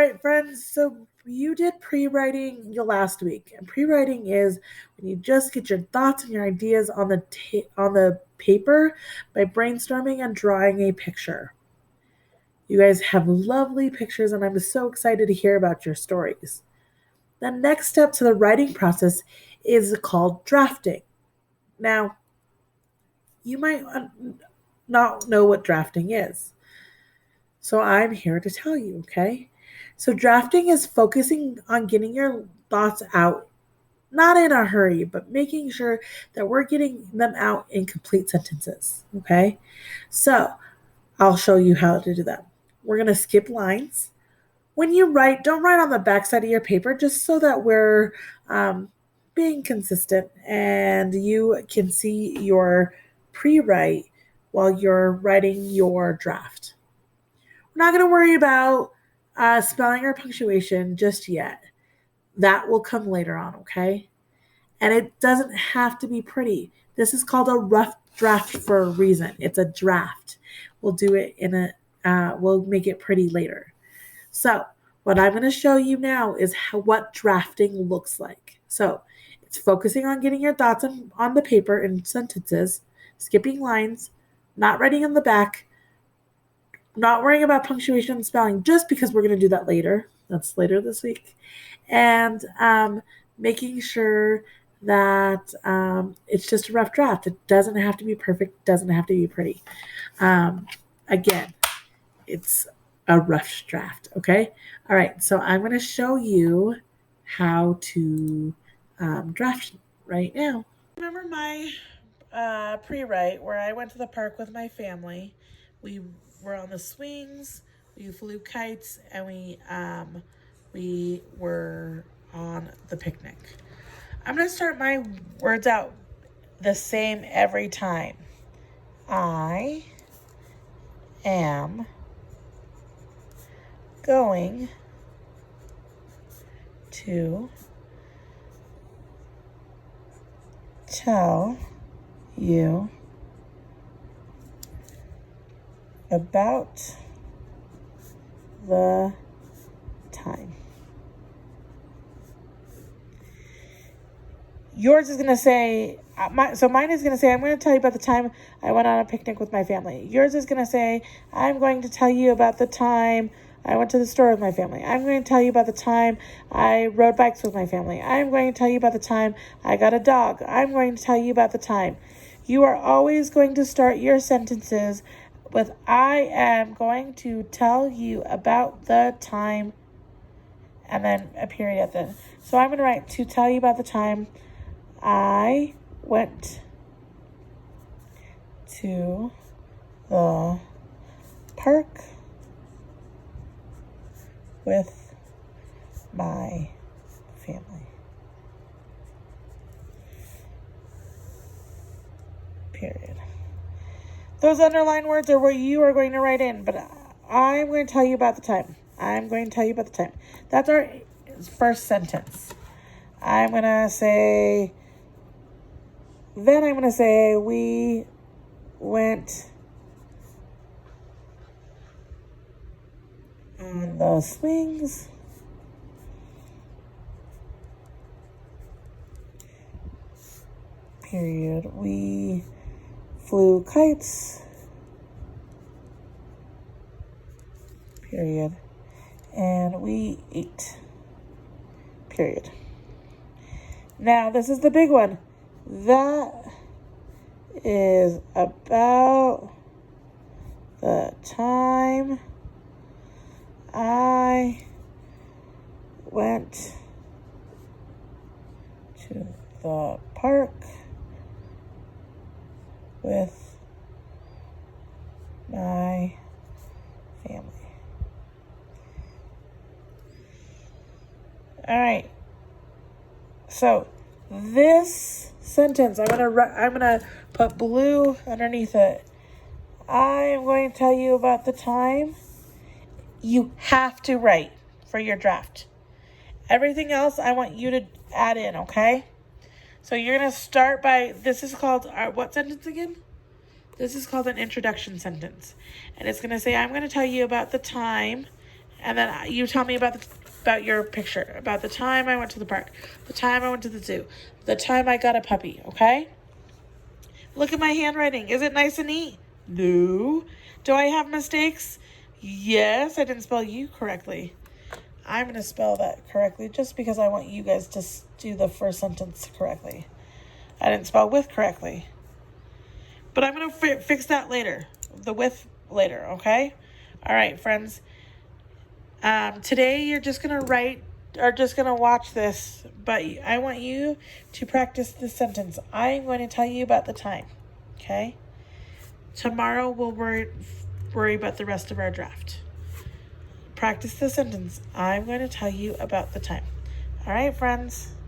right, friends. So you did pre-writing your last week, and pre-writing is when you just get your thoughts and your ideas on the paper by brainstorming and drawing a picture. You guys have lovely pictures, and I'm so excited to hear about your stories. The next step to the writing process is called drafting. Now, you might not know what drafting is, so I'm here to tell you, okay? So, drafting is focusing on getting your thoughts out, not in a hurry, but making sure that we're getting them out in complete sentences, okay? So, I'll show you how to do that. We're going to skip lines. When you write, don't write on the backside of your paper just so that we're um, being consistent and you can see your pre write while you're writing your draft. We're not going to worry about spelling or punctuation just yet. That will come later on, okay? And it doesn't have to be pretty. This is called a rough draft for a reason. It's a draft. We'll do it we'll make it pretty later. So, what I'm going to show you now is what drafting looks like. So, it's focusing on getting your thoughts on the paper in sentences, skipping lines, not writing on the back, not worrying about punctuation and spelling just because we're going to do that later. That's later this week. And making sure that it's just a rough draft. It doesn't have to be perfect, doesn't have to be pretty. Again, it's a rough draft, okay? All right, so I'm going to show you how to draft right now. Remember my pre-write where I went to the park with my family. We were on the swings, we flew kites, and we were on the picnic. I'm going to start my words out the same every time. I am going to tell you about the time. Yours is going to say, mine is going to say, I'm going to tell you about the time I went on a picnic with my family. Yours is going to say, I'm going to tell you about the time I went to the store with my family. I'm going to tell you about the time I rode bikes with my family. I'm going to tell you about the time I got a dog. I'm going to tell you about the time. You are always going to start your sentences with, I am going to tell you about the time, and then a period at the end. So I'm going to write, to tell you about the time I went to the park with my family. Period. Those underlined words are what you are going to write in, but I'm going to tell you about the time. I'm going to tell you about the time. That's our first sentence. I'm going to say, then I'm going to say, we went on the swings. Period. We flew kites. Period. And we ate. Period. Now, this is the big one. That is about the time I went to the park with my family. All right. So this sentence, I'm gonna put blue underneath it. I am going to tell you about the time. You have to write for your draft. Everything else I want you to add in, okay? So you're going to start by, this is called, what sentence again? This is called an introduction sentence. And it's going to say, I'm going to tell you about the time, And then you tell me about your picture, about the time I went to the park, the time I went to the zoo, the time I got a puppy, okay? Look at my handwriting. Is it nice and neat? No. Do I have mistakes? Yes, I didn't spell you correctly. I'm going to spell that correctly just because I want you guys to do the first sentence correctly. I didn't spell with correctly. But I'm going to fix that later. The with later, okay? All right, friends. Today you're just going to write or just going to watch this, but I want you to practice this sentence. I'm going to tell you about the time, okay? Tomorrow we'll worry about the rest of our draft. Practice the sentence. I'm going to tell you about the time. All right, friends.